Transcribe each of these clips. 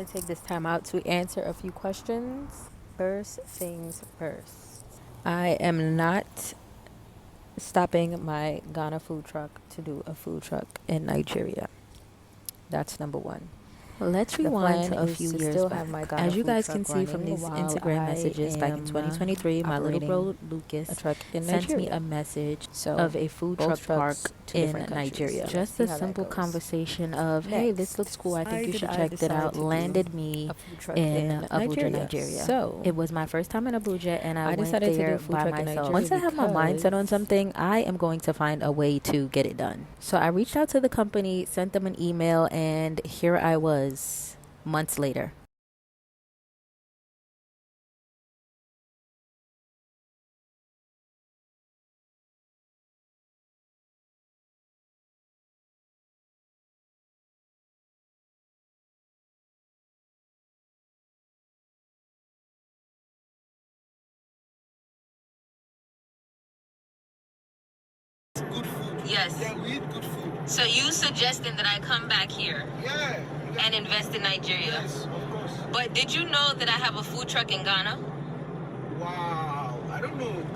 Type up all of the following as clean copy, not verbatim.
want to take this time out to answer a few questions. First things first. I am not stopping my Ghana food truck to do a food truck in Nigeria. That's number one. Let's rewind to a few years back. As you guys can see from these Instagram messages back in 2023, my little bro Lucas sent me a message of a food truck park in Nigeria. Just a simple conversation of, hey, this looks cool. I think you should check that out. Landed me in Abuja, Nigeria. So it was my first time in Abuja, and I went there by myself. Once I have my mindset on something, I am going to find a way to get it done. So I reached out to the company, sent them an email, and here I was months later. Good food. Yes. Yeah, we eat good food. So you suggesting that I come back here? Yeah. And invest in Nigeria? Yes, of course. But did you know that I have a food truck in Ghana? Wow. I don't know.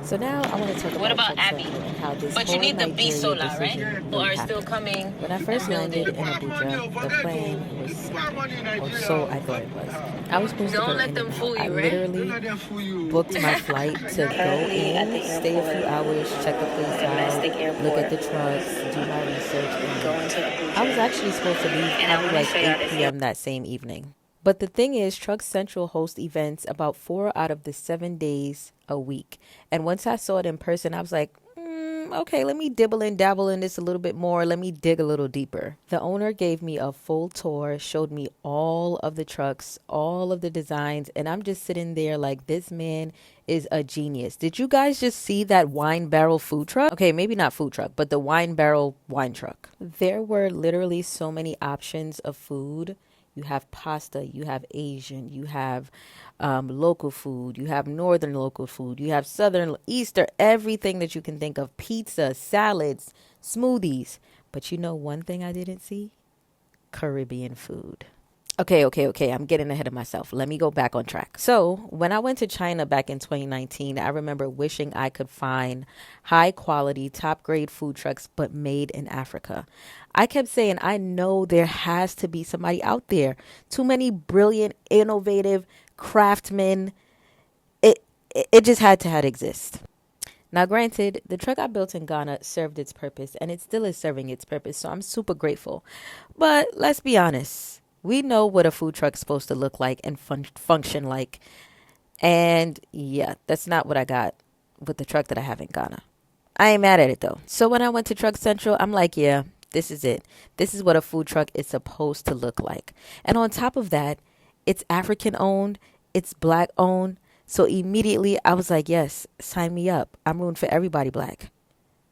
So now I want to talk about Abby and how this but whole you need the B solar, right? People are still coming. When I first landed in Abuja, the plan was simple, or so I thought it was. I was supposed to go in and out. I literally booked my flight to go in, stay a few hours, check the place out, look at the trucks, do my research, and I was actually supposed to leave probably like 8 p.m. that same evening. But the thing is, Truck Central hosts events about 4 out of the 7 days a week. And once I saw it in person, I was like, okay, let me dibble and dabble in this a little bit more. Let me dig a little deeper. The owner gave me a full tour, showed me all of the trucks, all of the designs, and I'm just sitting there like, this man is a genius. Did you guys just see that wine barrel food truck? Okay, maybe not food truck, but the wine barrel wine truck. There were literally so many options of food. You have pasta, you have Asian, you have local food, you have northern local food, you have southern, Easter, everything that you can think of, pizza, salads, smoothies. But you know one thing I didn't see? Caribbean food. Okay, I'm getting ahead of myself. Let me go back on track. So, when I went to China back in 2019, I remember wishing I could find high quality, top grade food trucks, but made in Africa. I kept saying, I know there has to be somebody out there. Too many brilliant, innovative craftsmen. It just had to have exist. Now, granted, the truck I built in Ghana served its purpose, and it still is serving its purpose, so I'm super grateful. But let's be honest. We know what a food truck's supposed to look like and function like. And yeah, that's not what I got with the truck that I have in Ghana. I ain't mad at it though. So when I went to Truck Central, I'm like, yeah, this is it. This is what a food truck is supposed to look like. And on top of that, it's African owned, it's black owned. So immediately I was like, yes, sign me up. I'm rooting for everybody black.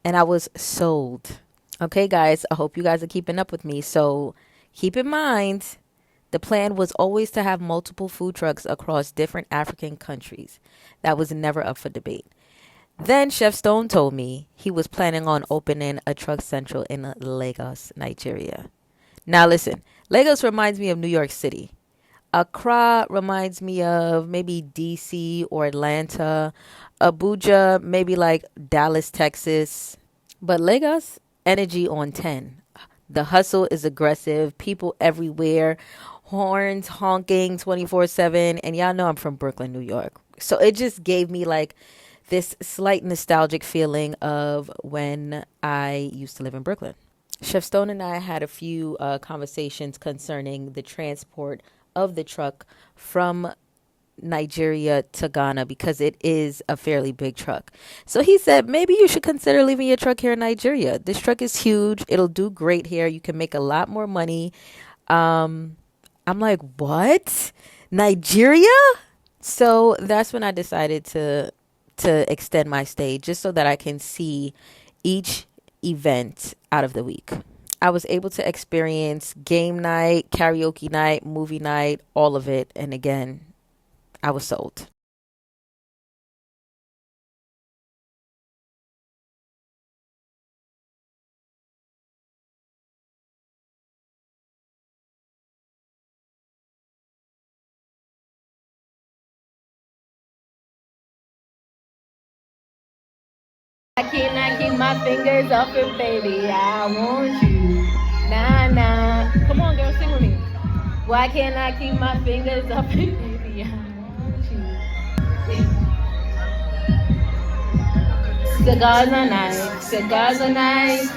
And I was sold. Okay, guys, I hope you guys are keeping up with me. So keep in mind, the plan was always to have multiple food trucks across different African countries. That was never up for debate. Then Chef Stone told me he was planning on opening a truck central in Lagos, Nigeria. Now listen, Lagos reminds me of New York City. Accra reminds me of maybe DC or Atlanta. Abuja, maybe like Dallas, Texas. But Lagos, energy on 10. The hustle is aggressive, people everywhere, horns honking 24/7. And y'all know I'm from Brooklyn, New York. So it just gave me like this slight nostalgic feeling of when I used to live in Brooklyn. Chef Stone and I had a few conversations concerning the transport of the truck from Nigeria to Ghana because it is a fairly big truck. So he said, maybe you should consider leaving your truck here in Nigeria. This truck is huge. It'll do great here. You can make a lot more money. I'm like, what? Nigeria? So that's when I decided to extend my stay just so that I can see each event out of the week. I was able to experience game night, karaoke night, movie night, all of it. And again, I was sold. I cannot keep my fingers off it, baby. I want you. Nah, nah. Come on, girl, sing with me. Why can't I keep my fingers off it, baby? I want you. Cigars are nice. Cigars are nice.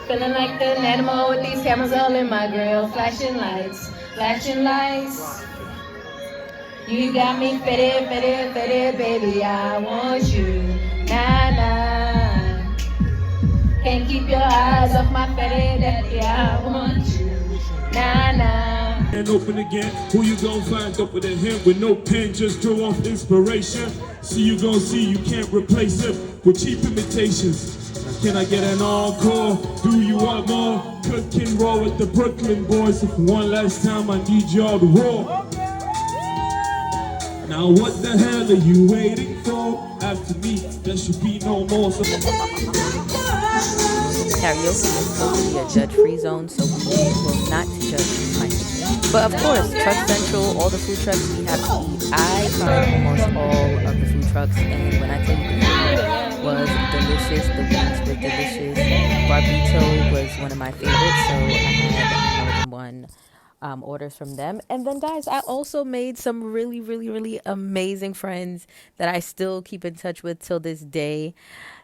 Feeling like an animal with these cameras all in my grill. Flashing lights. Flashing lights. You got me fitted, fitted, fitted, baby. I want you. Nah, nah. Can't keep your eyes off my fitted, daddy. I want you. Nah, nah. And open again, who you gon' find up with a him with no pen, just draw off inspiration. See you gon' see, you can't replace him with cheap imitations. Can I get an encore? Do you want more? Cooking raw with the Brooklyn boys. If one last time I need y'all to roar. Now what the hell are you waiting for? After me, there should be no more. Karaoke is totally a judge-free zone, so we will not judge you. But of course, Truck Central, all the food trucks we have to eat. I tried almost all of the food trucks, and when I tell you the food was delicious, the wings were delicious. Barbito was one of my favorites, so I had more than one orders from them. And then, guys, I also made some really, really, really amazing friends that I still keep in touch with till this day.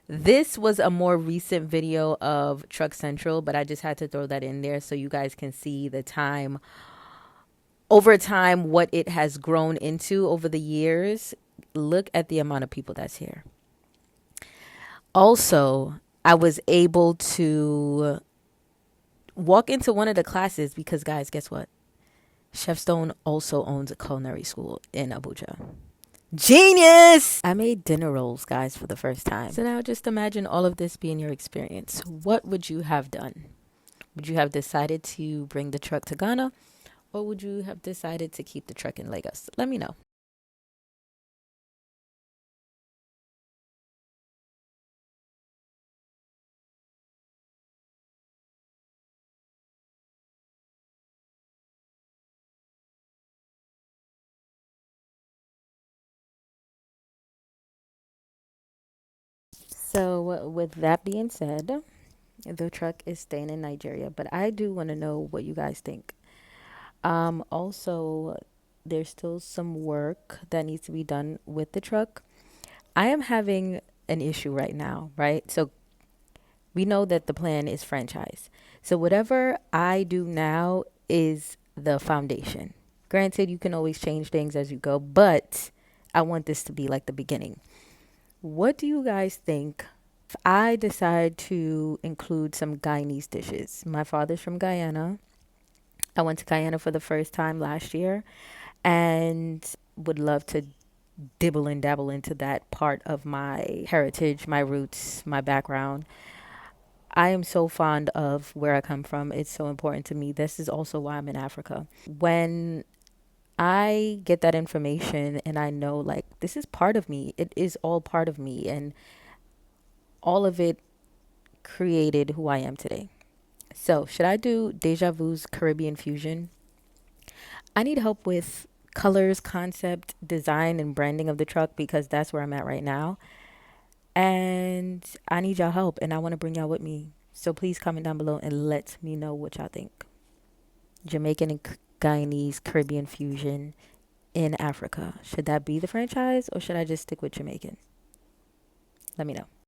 This was a more recent video of Truck Central, but I just had to throw that in there so you guys can see the time, over time, what it has grown into over the years. Look at the amount of people that's here. Also, I was able to walk into one of the classes because, guys, guess what? Chef Stone also owns a culinary school in Abuja. Genius! I made dinner rolls, guys, for the first time. So now just imagine all of this being your experience. What would you have done? Would you have decided to bring the truck to Ghana? Or would you have decided to keep the truck in Lagos? Let me know. So with that being said, the truck is staying in Nigeria, but I do want to know what you guys think. Also, there's still some work that needs to be done with the truck. I am having an issue right now, right? So we know that the plan is franchise. So whatever I do now is the foundation. Granted, you can always change things as you go, but I want this to be like the beginning. What do you guys think if I decide to include some Guyanese dishes? My father's from Guyana. I went to Guyana for the first time last year and would love to dibble and dabble into that part of my heritage, my roots, my background. I am so fond of where I come from. It's so important to me. This is also why I'm in Africa. When I get that information and I know like this is part of me, it is all part of me, and all of it created who I am today. So, should I do Deja Vu's Caribbean Fusion? I need help with colors, concept, design, and branding of the truck because that's where I'm at right now. And I need y'all help and I want to bring y'all with me. So please comment down below and let me know what y'all think. Jamaican and Guyanese Caribbean fusion in Africa. Should that be the franchise or should I just stick with Jamaican? Let me know.